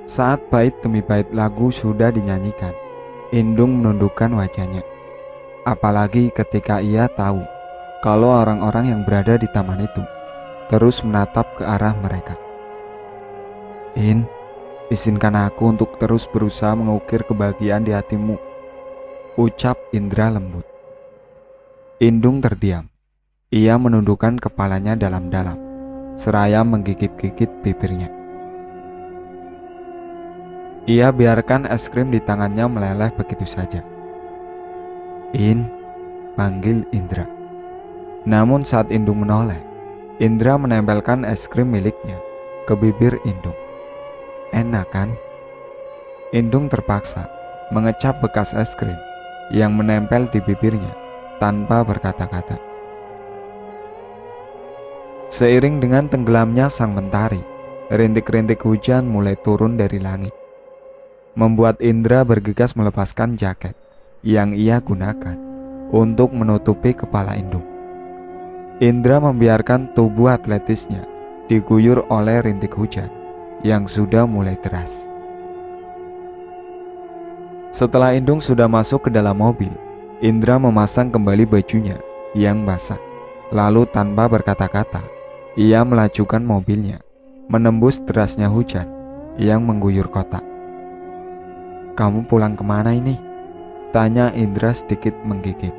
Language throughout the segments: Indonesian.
Saat bait demi bait lagu sudah dinyanyikan, Indung menundukkan wajahnya. Apalagi ketika ia tahu kalau orang-orang yang berada di taman itu terus menatap ke arah mereka. Izinkan aku untuk terus berusaha mengukir kebahagiaan di hatimu, ucap Indra lembut. Indung terdiam. Ia menundukkan kepalanya dalam-dalam, seraya menggigit-gigit bibirnya. Ia biarkan es krim di tangannya meleleh begitu saja. Panggil Indra. Namun saat Indung menoleh, Indra menempelkan es krim miliknya ke bibir Indung. Enak kan? Indung terpaksa mengecap bekas es krim yang menempel di bibirnya tanpa berkata-kata. Seiring dengan tenggelamnya sang mentari, rintik-rintik hujan mulai turun dari langit, membuat Indra bergegas melepaskan jaket yang ia gunakan untuk menutupi kepala Indung. Indra membiarkan tubuh atletisnya diguyur oleh rintik hujan yang sudah mulai deras. Setelah Indung sudah masuk ke dalam mobil, Indra memasang kembali bajunya yang basah. Lalu tanpa berkata-kata, ia melajukan mobilnya, menembus derasnya hujan yang mengguyur kota. Kamu pulang kemana ini? Tanya Indra sedikit menggigit.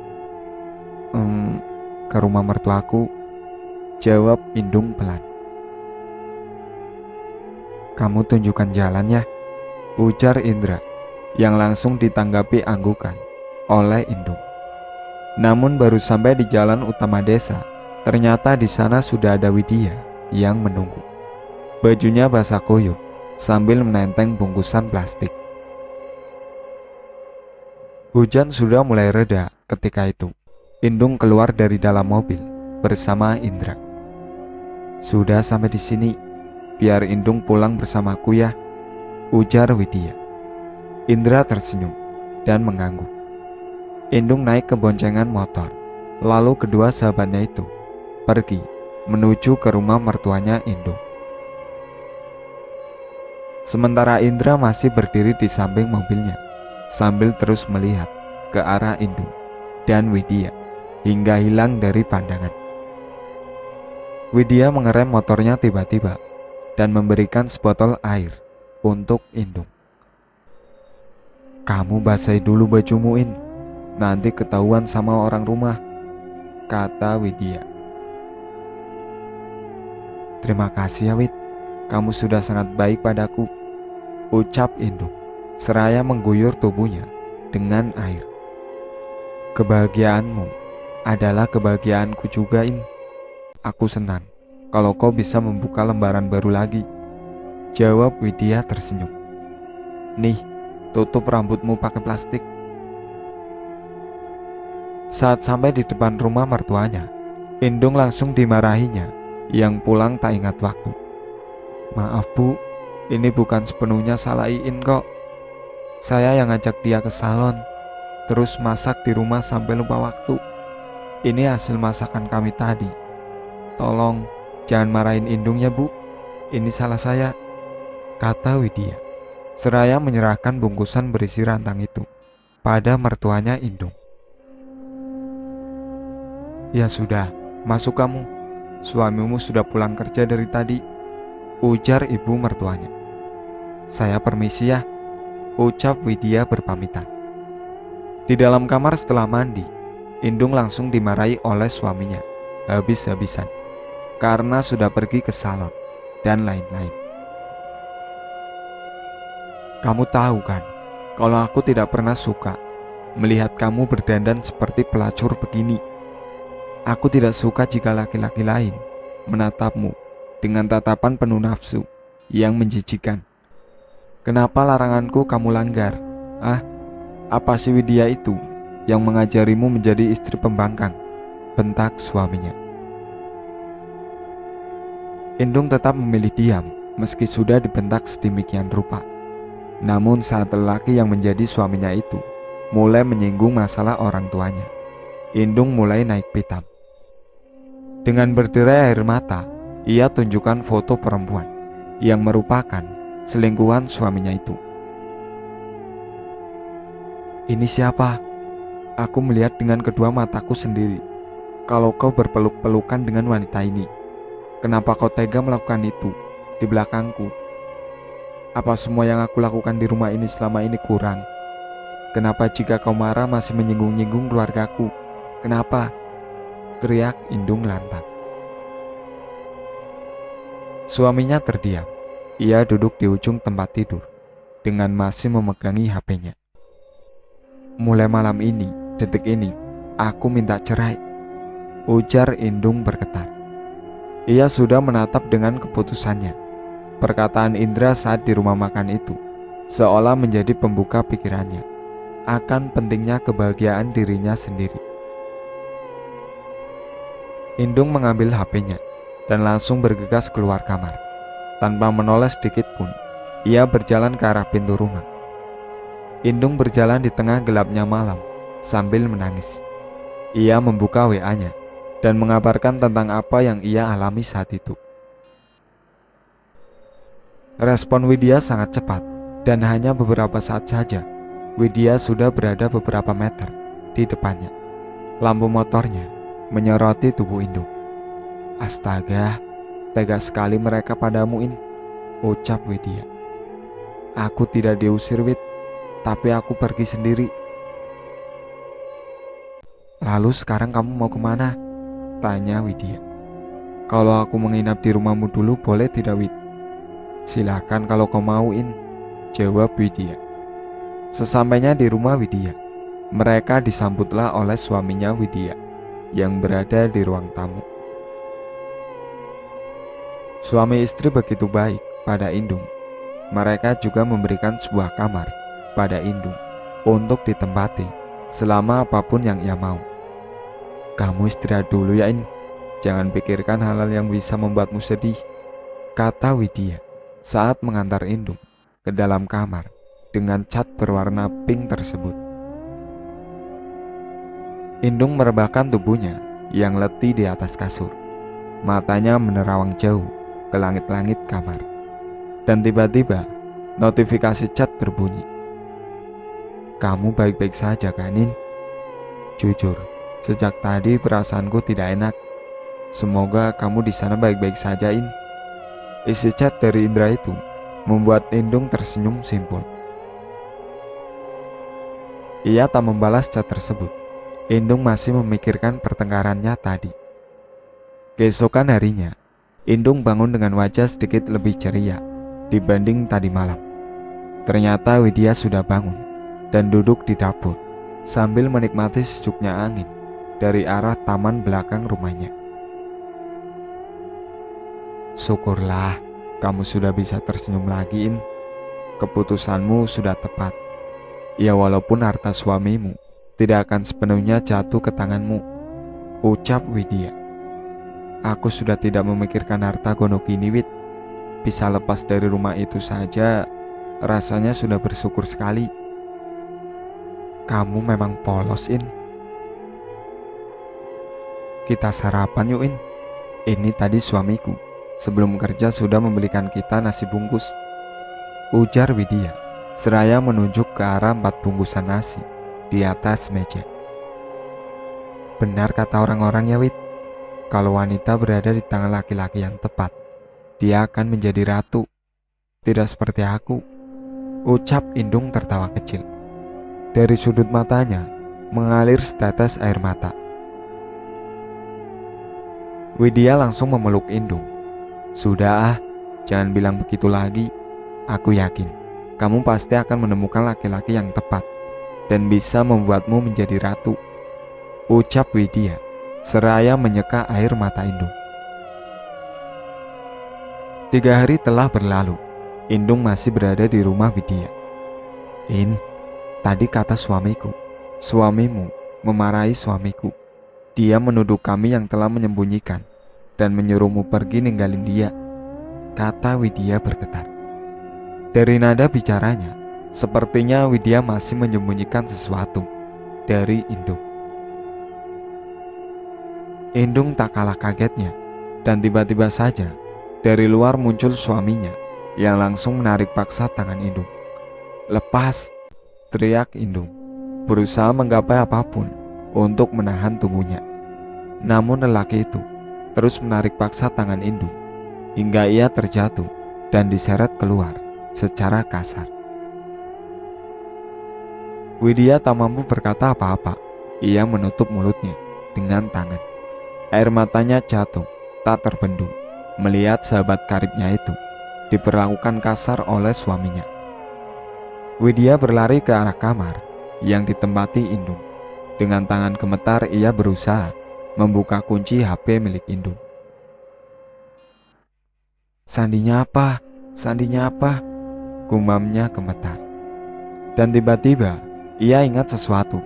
Ke rumah mertuaku, jawab Indung pelan. Kamu tunjukkan jalan ya, ujar Indra, yang langsung ditanggapi anggukan oleh Indung. Namun baru sampai di jalan utama desa, ternyata di sana sudah ada Widya yang menunggu. Bajunya basah kuyup sambil menenteng bungkusan plastik. Hujan sudah mulai reda ketika itu. Indung keluar dari dalam mobil bersama Indra. Sudah sampai di sini, biar Indung pulang bersamaku ya, ujar Widya. Indra tersenyum dan mengangguk. Indung naik ke boncengan motor, lalu kedua sahabatnya itu pergi menuju ke rumah mertuanya Indung. Sementara Indra masih berdiri di samping mobilnya sambil terus melihat ke arah Indung dan Widya hingga hilang dari pandangan. Widya mengerem motornya tiba-tiba dan memberikan sebotol air untuk Indung. Kamu basahi dulu bajumu, nanti ketahuan sama orang rumah, kata Widya. Terima kasih ya Wid, kamu sudah sangat baik padaku, ucap Indung, seraya mengguyur tubuhnya dengan air. Kebahagiaanmu adalah kebahagiaanku juga, Aku senang kalau kau bisa membuka lembaran baru lagi, jawab Widya tersenyum. Nih, tutup rambutmu pakai plastik. Saat sampai di depan rumah mertuanya, Indung langsung dimarahinya yang pulang tak ingat waktu. Maaf bu, ini bukan sepenuhnya salah Iin kok. Saya yang ngajak dia ke salon, terus masak di rumah sampai lupa waktu. Ini hasil masakan kami tadi. Tolong jangan marahin Indung ya bu, ini salah saya, kata Widya, seraya menyerahkan bungkusan berisi rantang itu pada mertuanya Indung. Ya sudah, masuk kamu. Suamimu sudah pulang kerja dari tadi, ujar ibu mertuanya. Saya permisi ya, ucap Widya berpamitan. Di dalam kamar setelah mandi, Indung langsung dimarahi oleh suaminya habis-habisan karena sudah pergi ke salon dan lain-lain. Kamu tahu kan, kalau aku tidak pernah suka melihat kamu berdandan seperti pelacur begini. Aku tidak suka jika laki-laki lain menatapmu dengan tatapan penuh nafsu yang menjijikan. Kenapa laranganku kamu langgar? Apa si Widya itu yang mengajarimu menjadi istri pembangkang? Bentak suaminya. Indung tetap memilih diam meski sudah dibentak sedemikian rupa. Namun saat lelaki yang menjadi suaminya itu mulai menyinggung masalah orang tuanya, Indung mulai naik pitam. Dengan berderai air mata, ia tunjukkan foto perempuan yang merupakan selingkuhan suaminya itu. Ini siapa? Aku melihat dengan kedua mataku sendiri. Kalau kau berpeluk-pelukan dengan wanita ini, kenapa kau tega melakukan itu di belakangku? Apa semua yang aku lakukan di rumah ini selama ini kurang? Kenapa jika kau marah masih menyinggung-nyinggung keluargaku? Kenapa? Teriak Indung lantang. Suaminya terdiam. Ia duduk di ujung tempat tidur dengan masih memegangi HP-nya. Mulai malam ini, detik ini, aku minta cerai, ujar Indung bergetar. Ia sudah menatap dengan keputusannya. Perkataan Indra saat di rumah makan itu seolah menjadi pembuka pikirannya akan pentingnya kebahagiaan dirinya sendiri. Indung mengambil HP-nya dan langsung bergegas keluar kamar. Tanpa menoleh sedikit pun, ia berjalan ke arah pintu rumah. Indung berjalan di tengah gelapnya malam sambil menangis. Ia membuka WA-nya dan mengabarkan tentang apa yang ia alami saat itu. Respon Widya sangat cepat dan hanya beberapa saat saja Widya sudah berada beberapa meter di depannya. Lampu motornya menyoroti tubuh Indung. Astaga, tega sekali mereka padamu, In, ucap Widya. Aku tidak diusir, Wid, tapi aku pergi sendiri. Lalu sekarang kamu mau kemana? Tanya Widya. Kalau aku menginap di rumahmu dulu boleh tidak, Wid? Silakan kalau kau mau, In, jawab Widya. Sesampainya di rumah Widya, mereka disambutlah oleh suaminya Widya yang berada di ruang tamu. Suami istri begitu baik pada Indung. Mereka juga memberikan sebuah kamar pada Indung untuk ditempati selama apapun yang ia mau. Kamu istirahat dulu ya, In. Jangan pikirkan hal-hal yang bisa membuatmu sedih, kata Widya saat mengantar Indung ke dalam kamar dengan cat berwarna pink tersebut. Indung merebahkan tubuhnya yang letih di atas kasur. Matanya menerawang jauh ke langit-langit kamar. Dan tiba-tiba notifikasi chat berbunyi. Kamu baik-baik saja kan, In? Jujur, sejak tadi perasaanku tidak enak. Semoga kamu di sana baik-baik saja, In. Isi chat dari Indra itu membuat Indung tersenyum simpul. Ia tak membalas chat tersebut. Indung masih memikirkan pertengkarannya tadi. Keesokan harinya, Indung bangun dengan wajah sedikit lebih ceria dibanding tadi malam. Ternyata Widya sudah bangun dan duduk di dapur sambil menikmati sejuknya angin dari arah taman belakang rumahnya. Syukurlah kamu sudah bisa tersenyum lagi, In. Keputusanmu sudah tepat. Ya, walaupun harta suamimu tidak akan sepenuhnya jatuh ke tanganmu, ucap Widya. Aku sudah tidak memikirkan harta gonogini, Wid. Bisa lepas dari rumah itu saja, rasanya sudah bersyukur sekali. Kamu memang polos, In. Kita sarapan yuk, In. Ini tadi suamiku sebelum kerja sudah membelikan kita nasi bungkus, ujar Widya seraya menunjuk ke arah 4 bungkusan nasi di atas meja. Benar kata orang-orang ya, Wid. Kalau wanita berada di tangan laki-laki yang tepat, dia akan menjadi ratu. Tidak seperti aku, ucap Indung tertawa kecil. Dari sudut matanya mengalir setetes air mata. Widya langsung memeluk Indung. Sudah, jangan bilang begitu lagi. Aku yakin kamu pasti akan menemukan laki-laki yang tepat dan bisa membuatmu menjadi ratu, ucap Widya seraya menyeka air mata Indung. 3 hari telah berlalu. Indung masih berada di rumah Widya. In, tadi kata suamiku, suamimu memarahi suamiku. Dia menuduh kami yang telah menyembunyikan dan menyuruhmu pergi ninggalin dia, kata Widya bergetar. Dari nada bicaranya, sepertinya Widya masih menyembunyikan sesuatu dari Indung. Indung tak kalah kagetnya, dan tiba-tiba saja dari luar muncul suaminya yang langsung menarik paksa tangan Indung. "Lepas!" teriak Indung, berusaha menggapai apapun untuk menahan tubuhnya. Namun lelaki itu terus menarik paksa tangan Indung hingga ia terjatuh dan diseret keluar secara kasar. Widya tak mampu berkata apa-apa. Ia menutup mulutnya dengan tangan. Air matanya jatuh tak terbendung melihat sahabat karibnya itu diperlakukan kasar oleh suaminya. Widya berlari ke arah kamar yang ditempati Indung. Dengan tangan gemetar ia berusaha membuka kunci HP milik Indung. Sandinya apa? Sandinya apa?" gumamnya gemetar. Dan tiba-tiba ia ingat sesuatu.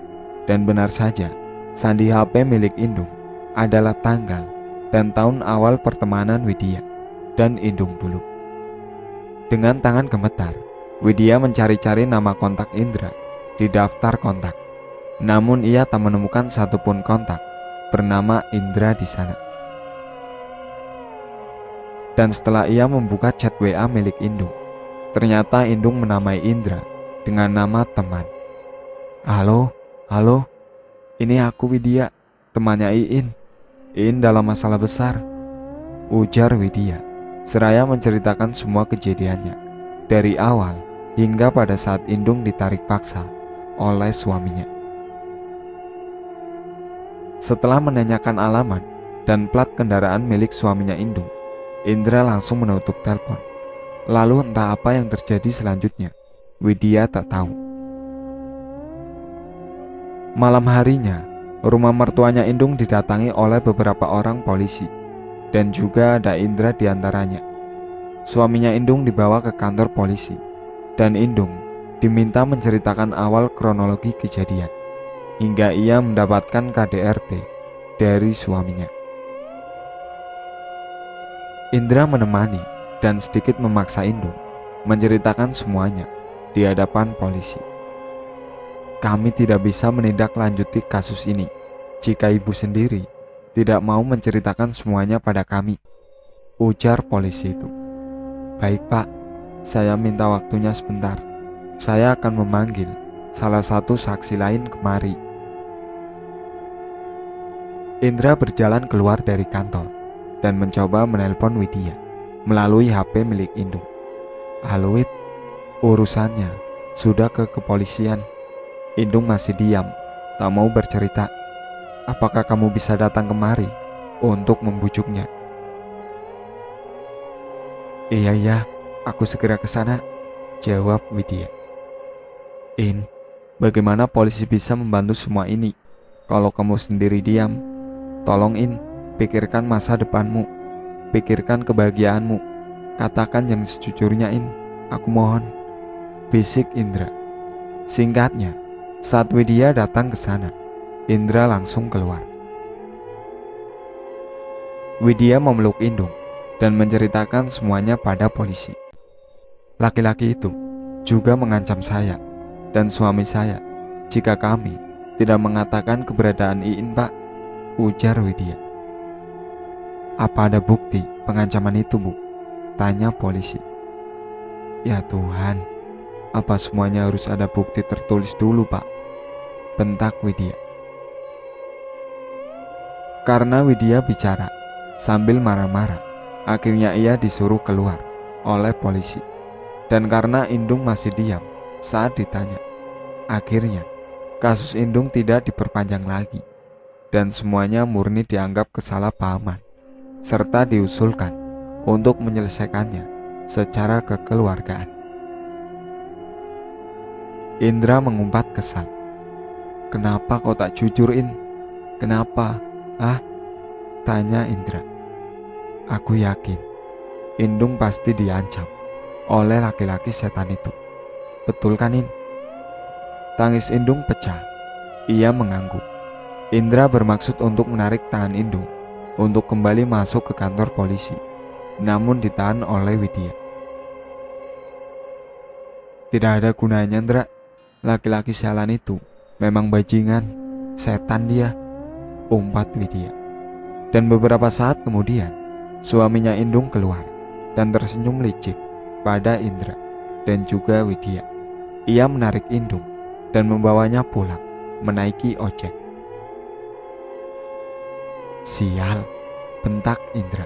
Dan benar saja, sandi HP milik Indung adalah tanggal dan tahun awal pertemanan Widya dan Indung dulu. Dengan tangan gemetar, Widya mencari-cari nama kontak Indra di daftar kontak. Namun ia tak menemukan satupun kontak bernama Indra di sana. Dan setelah ia membuka chat WA milik Indung, ternyata Indung menamai Indra dengan nama teman. "Halo, halo, ini aku Widya, temannya Iin. Iin dalam masalah besar," ujar Widya, seraya menceritakan semua kejadiannya dari awal hingga pada saat Indung ditarik paksa oleh suaminya. Setelah menanyakan alamat dan plat kendaraan milik suaminya Indung, Indra langsung menutup telepon. Lalu entah apa yang terjadi selanjutnya, Widya tak tahu. Malam harinya, rumah mertuanya Indung didatangi oleh beberapa orang polisi, dan juga ada Indra di antaranya. Suaminya Indung dibawa ke kantor polisi, dan Indung diminta menceritakan awal kronologi kejadian, hingga ia mendapatkan KDRT dari suaminya. Indra menemani dan sedikit memaksa Indung menceritakan semuanya di hadapan polisi. "Kami tidak bisa menindaklanjuti kasus ini jika ibu sendiri tidak mau menceritakan semuanya pada kami," ujar polisi itu. "Baik Pak, saya minta waktunya sebentar. Saya akan memanggil salah satu saksi lain kemari." Indra berjalan keluar dari kantor dan mencoba menelpon Widya melalui HP milik Indung. "Halo Wid, urusannya sudah ke kepolisian." Indung masih diam, tak mau bercerita. "Apakah kamu bisa datang kemari untuk membujuknya?" Iya, aku segera ke sana," jawab Widya. "In, bagaimana polisi bisa membantu semua ini kalau kamu sendiri diam? Tolong In, pikirkan masa depanmu, pikirkan kebahagiaanmu. Katakan yang sejujurnya In, aku mohon," bisik Indra. Singkatnya, saat Widya datang ke sana, Indra langsung keluar. Widya memeluk Indung dan menceritakan semuanya pada polisi. "Laki-laki itu juga mengancam saya dan suami saya jika kami tidak mengatakan keberadaan Iin, Pak," ujar Widya. "Apa ada bukti pengancaman itu, Bu?" tanya polisi. "Ya Tuhan, apa semuanya harus ada bukti tertulis dulu, Pak?" bentak Widya. Karena Widya bicara sambil marah-marah, akhirnya ia disuruh keluar oleh polisi. Dan karena Indung masih diam saat ditanya, akhirnya kasus Indung tidak diperpanjang lagi dan semuanya murni dianggap kesalahpahaman serta diusulkan untuk menyelesaikannya secara kekeluargaan. Indra mengumpat kesal. "Kenapa kau tak jujur, In? Kenapa? Ah?" tanya Indra. "Aku yakin Indung pasti diancam oleh laki-laki setan itu. Betul kan, In?" Tangis Indung pecah. Ia mengangguk. Indra bermaksud untuk menarik tangan Indung untuk kembali masuk ke kantor polisi, namun ditahan oleh Widya. "Tidak ada gunanya, Indra. Laki-laki sialan itu memang bajingan, setan dia," umpat Widya. Dan beberapa saat kemudian, suaminya Indung keluar dan tersenyum licik pada Indra dan juga Widya. Ia menarik Indung dan membawanya pulang menaiki ojek. Sial, bentak Indra.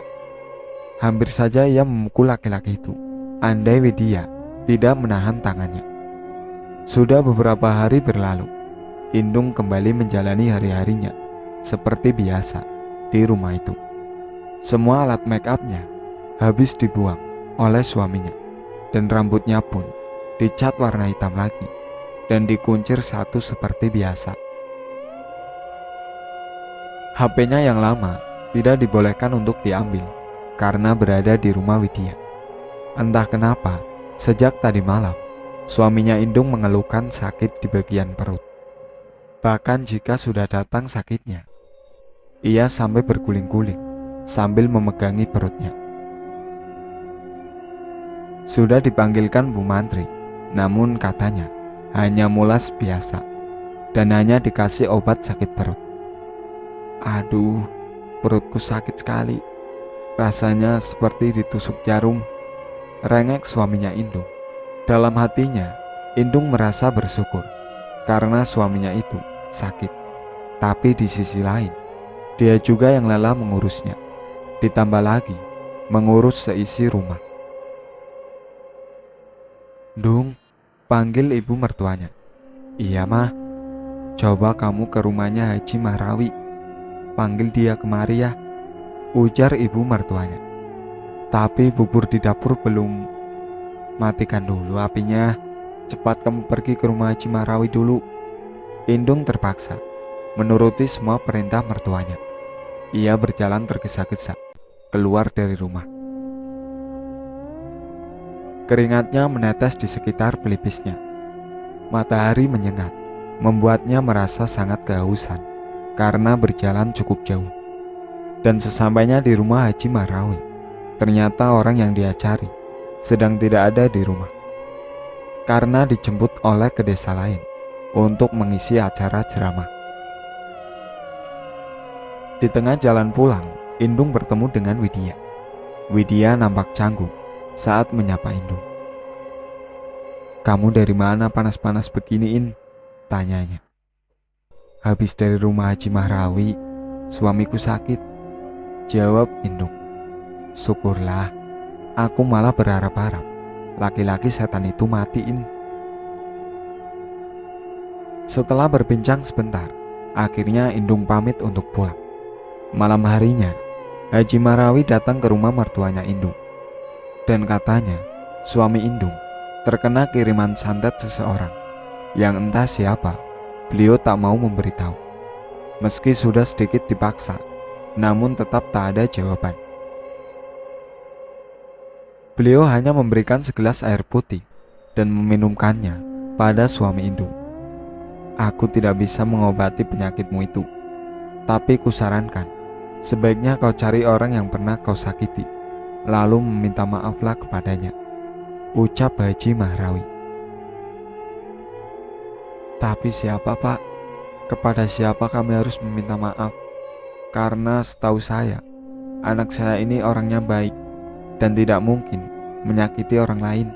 Hampir saja ia memukul laki-laki itu, andai Widya tidak menahan tangannya. Sudah beberapa hari berlalu, Indung kembali menjalani hari-harinya seperti biasa di rumah itu. Semua alat make up-nya habis dibuang oleh suaminya, dan rambutnya pun dicat warna hitam lagi dan dikuncir satu seperti biasa. HP-nya yang lama tidak dibolehkan untuk diambil karena berada di rumah Widya. Entah kenapa, sejak tadi malam, suaminya Indung mengeluhkan sakit di bagian perut. Bahkan jika sudah datang sakitnya, ia sampai berguling-guling sambil memegangi perutnya. Sudah dipanggilkan Bu Mantri, namun katanya hanya mulas biasa dan hanya dikasih obat sakit perut. Aduh, perutku sakit sekali. Rasanya seperti ditusuk jarum, rengek suaminya Indung. Dalam hatinya, Indung merasa bersyukur karena suaminya itu sakit. Tapi di sisi lain, dia juga yang lelah mengurusnya. Ditambah lagi, mengurus seisi rumah. Dung, panggil ibu mertuanya. Iya mah, coba kamu ke rumahnya Haji Mahrawi. Panggil dia kemari ya, ujar ibu mertuanya. Tapi bubur di dapur belum. Matikan dulu apinya. Cepat kamu pergi ke rumah Haji Mahrawi dulu. Indung terpaksa menuruti semua perintah mertuanya. Ia berjalan tergesa-gesa keluar dari rumah. Keringatnya menetes di sekitar pelipisnya. Matahari menyengat, membuatnya merasa sangat kehausan karena berjalan cukup jauh. Dan sesampainya di rumah Haji Mahrawi, ternyata orang yang dia cari sedang tidak ada di rumah, karena dijemput oleh ke desa lain untuk mengisi acara ceramah. Di tengah jalan pulang, Indung bertemu dengan Widya. Widya nampak canggung saat menyapa Indung. Kamu dari mana panas-panas beginiin? Tanyanya. Habis dari rumah Haji Mahrawi, suamiku sakit, jawab Indung. Syukurlah, aku malah berharap-harap laki-laki setan itu matiin. Setelah berbincang sebentar, akhirnya Indung pamit untuk pulang. Malam harinya, Haji Mahrawi datang ke rumah mertuanya Indung. Dan katanya, suami Indung terkena kiriman santet seseorang yang entah siapa. Beliau tak mau memberitahu. Meski sudah sedikit dipaksa, namun tetap tak ada jawaban. Beliau hanya memberikan segelas air putih dan meminumkannya pada suami Indung. Aku tidak bisa mengobati penyakitmu itu, tapi kusarankan, sebaiknya kau cari orang yang pernah kau sakiti, lalu meminta maaflah kepadanya, ucap Haji Mahrawi. Tapi siapa pak? Kepada siapa kami harus meminta maaf? Karena setahu saya, anak saya ini orangnya baik dan tidak mungkin menyakiti orang lain.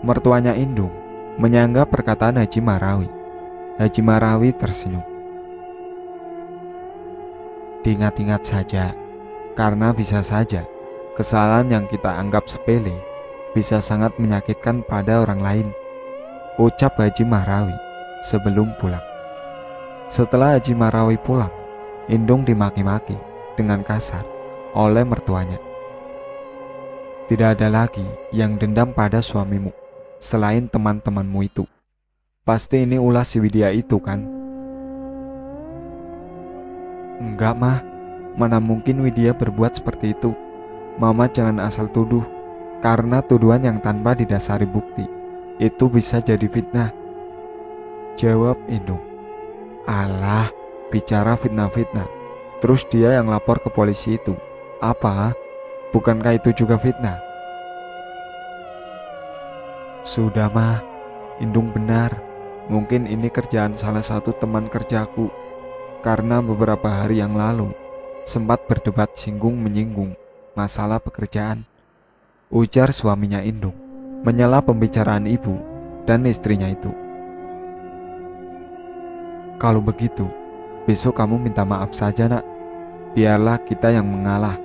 Mertuanya Indung menyanggah perkataan Haji Mahrawi. Haji Mahrawi tersenyum. Diingat-ingat saja, karena bisa saja kesalahan yang kita anggap sepele bisa sangat menyakitkan pada orang lain, ucap Haji Mahrawi sebelum pulang. Setelah Haji Mahrawi pulang, Indung dimaki-maki dengan kasar oleh mertuanya. Tidak ada lagi yang dendam pada suamimu selain teman-temanmu itu. Pasti ini ulah si Widya itu kan? Enggak mah, mana mungkin Widya berbuat seperti itu. Mama jangan asal tuduh, karena tuduhan yang tanpa didasari bukti itu bisa jadi fitnah, jawab Indung. Alah, bicara fitnah-fitnah, terus dia yang lapor ke polisi itu. Apa? Bukankah itu juga fitnah? Sudah mah, Indung benar. Mungkin ini kerjaan salah satu teman kerjaku, karena beberapa hari yang lalu sempat berdebat singgung-menyinggung masalah pekerjaan, ujar suaminya Indung, menyela pembicaraan ibu dan istrinya itu. Kalau begitu, besok kamu minta maaf saja nak. Biarlah kita yang mengalah.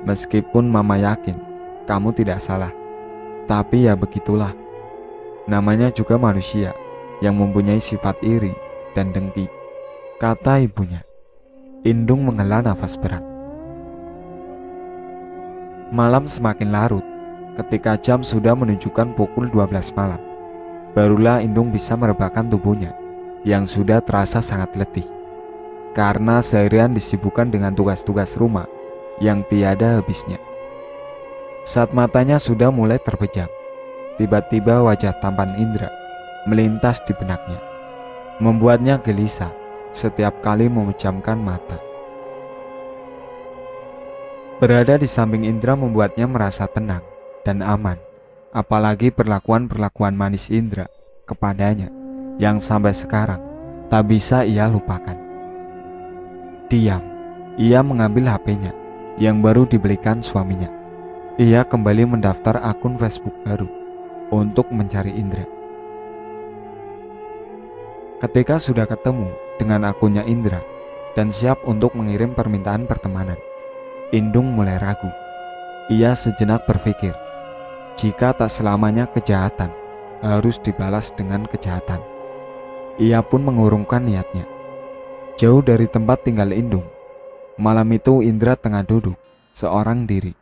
Meskipun mama yakin kamu tidak salah. Tapi ya begitulah. Namanya juga manusia yang mempunyai sifat iri dan dengki, kata ibunya. Indung menghela nafas berat. Malam semakin larut. Ketika jam sudah menunjukkan pukul 12 malam, barulah Indung bisa merebahkan tubuhnya yang sudah terasa sangat letih karena seharian disibukkan dengan tugas-tugas rumah yang tiada habisnya. Saat matanya sudah mulai terpejam, tiba-tiba wajah tampan Indra melintas di benaknya, membuatnya gelisah setiap kali memejamkan mata. Berada di samping Indra membuatnya merasa tenang dan aman, apalagi perlakuan-perlakuan manis Indra kepadanya yang sampai sekarang tak bisa ia lupakan. Diam, ia mengambil HP-nya yang baru dibelikan suaminya. Ia kembali mendaftar akun Facebook baru untuk mencari Indra. Ketika sudah ketemu dengan akunnya Indra dan siap untuk mengirim permintaan pertemanan, Indung mulai ragu. Ia sejenak berpikir, jika tak selamanya kejahatan harus dibalas dengan kejahatan. Ia pun mengurungkan niatnya. Jauh dari tempat tinggal Indung, malam itu Indra tengah duduk seorang diri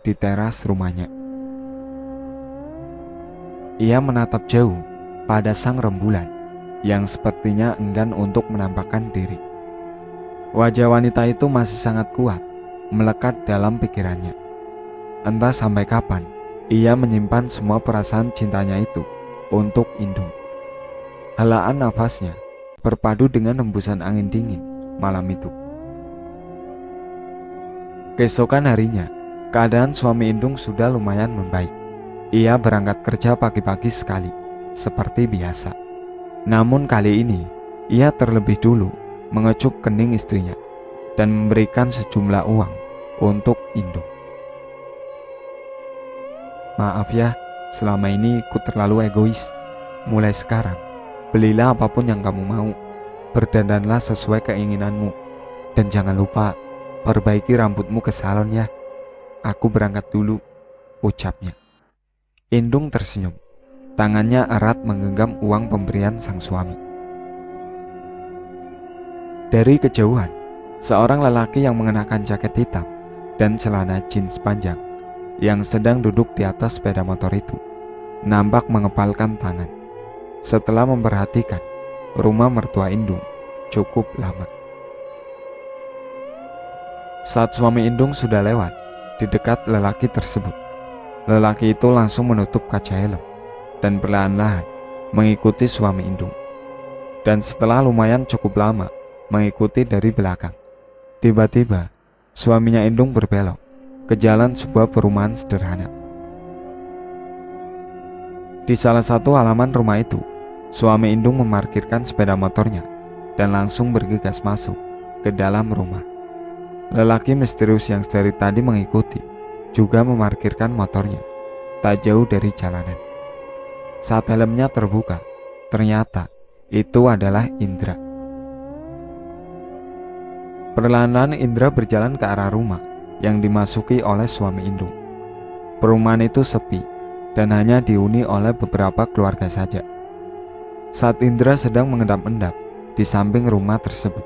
di teras rumahnya. Ia menatap jauh pada sang rembulan yang sepertinya enggan untuk menampakkan diri. Wajah wanita itu masih sangat kuat melekat dalam pikirannya. Entah sampai kapan ia menyimpan semua perasaan cintanya itu untuk Indung. Helaan nafasnya berpadu dengan hembusan angin dingin malam itu. Keesokan harinya, keadaan suami Indung sudah lumayan membaik. Ia berangkat kerja pagi-pagi sekali, seperti biasa. Namun kali ini, ia terlebih dulu mengecup kening istrinya dan memberikan sejumlah uang untuk Indung. Maaf ya, selama ini ku terlalu egois. Mulai sekarang, belilah apapun yang kamu mau. Berdandanlah sesuai keinginanmu. Dan jangan lupa, perbaiki rambutmu ke salon ya. Aku berangkat dulu, ucapnya. Indung tersenyum. Tangannya erat menggenggam uang pemberian sang suami. Dari kejauhan, seorang lelaki yang mengenakan jaket hitam dan celana jeans panjang yang sedang duduk di atas sepeda motor itu nampak mengepalkan tangan setelah memperhatikan rumah mertua Indung cukup lama. Saat suami Indung sudah lewat di dekat lelaki tersebut, lelaki itu langsung menutup kaca helm dan perlahan-lahan mengikuti suami Indung. Dan setelah lumayan cukup lama mengikuti dari belakang, tiba-tiba suaminya Indung berbelok ke jalan sebuah perumahan sederhana. Di salah satu halaman rumah itu, suami Indung memarkirkan sepeda motornya dan langsung bergegas masuk ke dalam rumah. Lelaki misterius yang dari tadi mengikuti juga memarkirkan motornya tak jauh dari jalanan. Saat helmnya terbuka, ternyata itu adalah Indra. Perlahan-lahan Indra berjalan ke arah rumah yang dimasuki oleh suami Indung. Perumahan itu sepi dan hanya dihuni oleh beberapa keluarga saja. Saat Indra sedang mengendap-endap di samping rumah tersebut,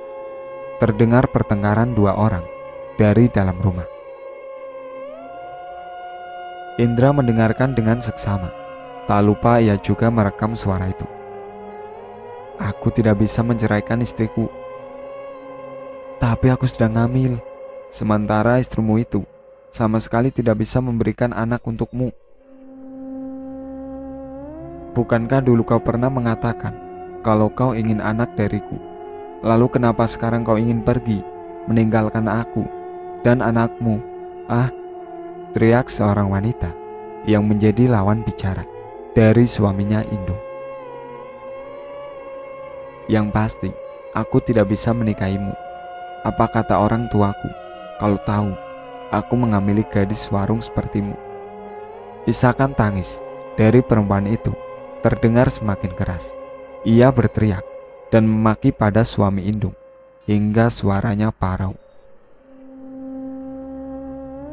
terdengar pertengkaran dua orang dari dalam rumah. Indra mendengarkan dengan seksama. Tak lupa ia juga merekam suara itu. Aku tidak bisa menceraikan istriku, tapi aku sedang hamil. Sementara istrimu itu sama sekali tidak bisa memberikan anak untukmu. Bukankah dulu kau pernah mengatakan kalau kau ingin anak dariku? Lalu kenapa sekarang kau ingin pergi, meninggalkan aku dan anakmu? Ah, teriak seorang wanita yang menjadi lawan bicara dari suaminya Indung. Yang pasti, aku tidak bisa menikahimu. Apa kata orang tuaku kalau tahu aku mengamili gadis warung sepertimu? Isakan tangis dari perempuan itu terdengar semakin keras. Ia berteriak dan memaki pada suami Indung hingga suaranya parau.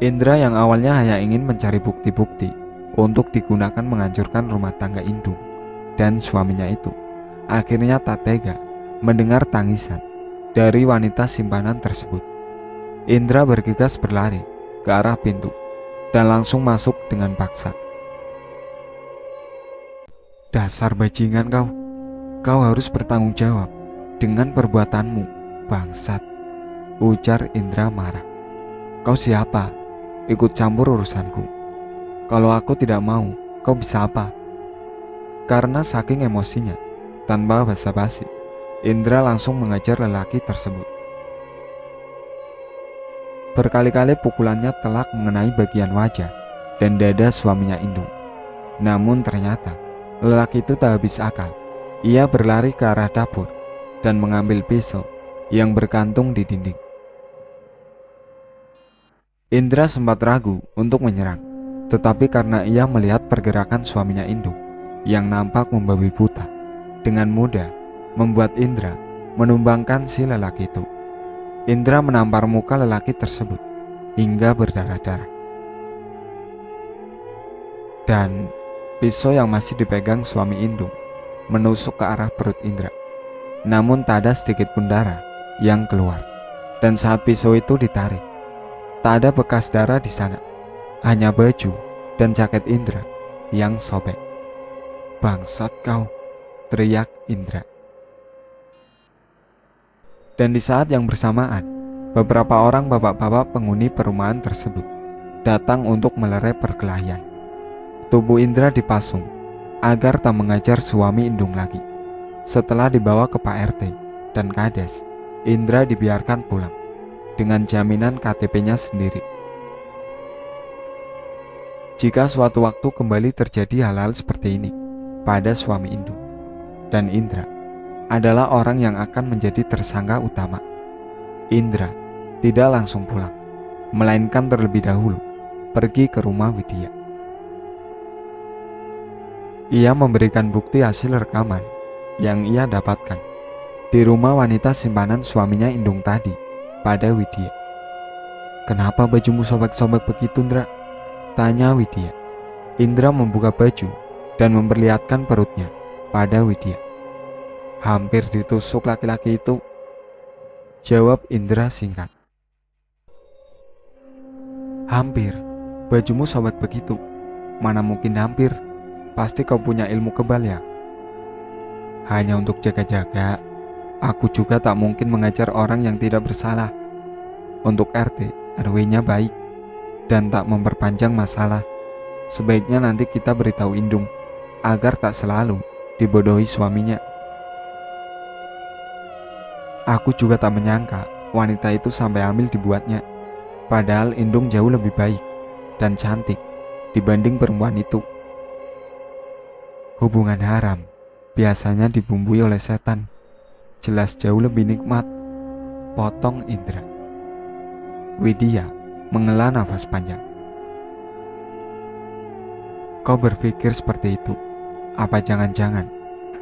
Indra yang awalnya hanya ingin mencari bukti-bukti untuk digunakan menghancurkan rumah tangga Indung dan suaminya itu, akhirnya tak tega mendengar tangisan dari wanita simpanan tersebut. Indra bergegas berlari ke arah pintu dan langsung masuk dengan paksa. Dasar bajingan kau, kau harus bertanggung jawab dengan perbuatanmu, bangsat, ujar Indra marah. Kau siapa? Ikut campur urusanku. Kalau aku tidak mau, kau bisa apa? Karena saking emosinya, tanpa basa-basi, Indra langsung mengejar lelaki tersebut. Berkali-kali pukulannya telak mengenai bagian wajah dan dada suaminya Indung. Namun ternyata lelaki itu tak habis akal. Ia berlari ke arah dapur dan mengambil pisau yang bergantung di dinding. Indra sempat ragu untuk menyerang, tetapi karena ia melihat pergerakan suaminya Indung yang nampak membabi buta, dengan mudah membuat Indra menumbangkan si lelaki itu. Indra menampar muka lelaki tersebut hingga berdarah-darah. Dan pisau yang masih dipegang suami Indung menusuk ke arah perut Indra. Namun tak ada sedikit pun darah yang keluar. Dan saat pisau itu ditarik, tak ada bekas darah di sana. Hanya baju dan jaket Indra yang sobek. Bangsat kau, teriak Indra. Dan di saat yang bersamaan, beberapa orang bapak-bapak penghuni perumahan tersebut datang untuk melerai perkelahian. Tubuh Indra dipasung agar tak mengajar suami Indung lagi. Setelah dibawa ke Pak RT dan Kades, Indra dibiarkan pulang dengan jaminan KTP-nya sendiri. Jika suatu waktu kembali terjadi hal-hal seperti ini pada suami Indung dan Indra adalah orang yang akan menjadi tersangka utama. Indra tidak langsung pulang, melainkan terlebih dahulu pergi ke rumah Widya. Ia memberikan bukti hasil rekaman yang ia dapatkan di rumah wanita simpanan suaminya Indung tadi pada Widya. Kenapa bajumu sobek-sobek begitu, Indra? Tanya Widya. Indra membuka baju dan memperlihatkan perutnya pada Widya. Hampir ditusuk laki-laki itu, jawab Indra singkat. Hampir? Bajumu sobek begitu? Mana mungkin hampir? Pasti kau punya ilmu kebal ya? Hanya untuk jaga-jaga. Aku juga tak mungkin mengajar orang yang tidak bersalah. Untuk RT, RW-nya baik dan tak memperpanjang masalah. Sebaiknya nanti kita beritahu Indung agar tak selalu dibodohi suaminya. Aku juga tak menyangka wanita itu sampai hamil dibuatnya. Padahal Indung jauh lebih baik dan cantik dibanding perempuan itu. Hubungan haram biasanya dibumbui oleh setan. Jelas jauh lebih nikmat, potong Indra. Widya menghela nafas panjang. Kau berpikir seperti itu? Apa jangan-jangan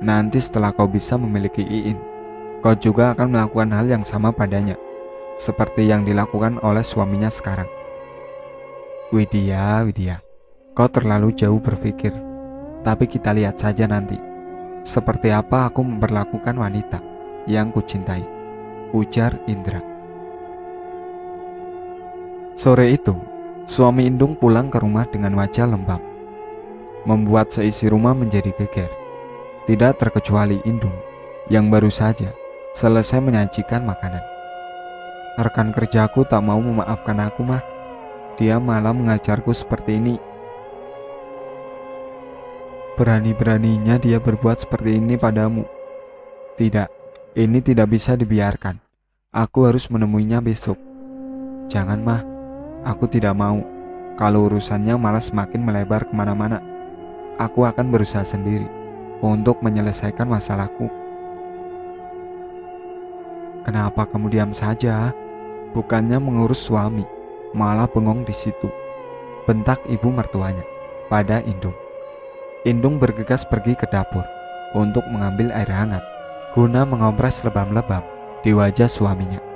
nanti setelah kau bisa memiliki Iin, kau juga akan melakukan hal yang sama padanya, seperti yang dilakukan oleh suaminya sekarang? Widya, kau terlalu jauh berpikir. Tapi kita lihat saja nanti seperti apa aku memperlakukan wanita yang kucintai, ujar Indra. Sore itu, suami Indung pulang ke rumah dengan wajah lembab, membuat seisi rumah menjadi geger. Tidak terkecuali Indung yang baru saja selesai menyajikan makanan. Rekan kerjaku tak mau memaafkan aku, mah. Dia malah mengajarku seperti ini. Berani-beraninya dia berbuat seperti ini padamu. Tidak, ini tidak bisa dibiarkan. Aku harus menemuinya besok. Jangan, mah. Aku tidak mau. Kalau urusannya malah semakin melebar kemana-mana. Aku akan berusaha sendiri untuk menyelesaikan masalahku. Kenapa kamu diam saja? Bukannya mengurus suami, malah bengong di situ, bentak ibu mertuanya. pada Indung. Indung bergegas pergi ke dapur untuk mengambil air hangat guna mengompres lebam-lebam di wajah suaminya.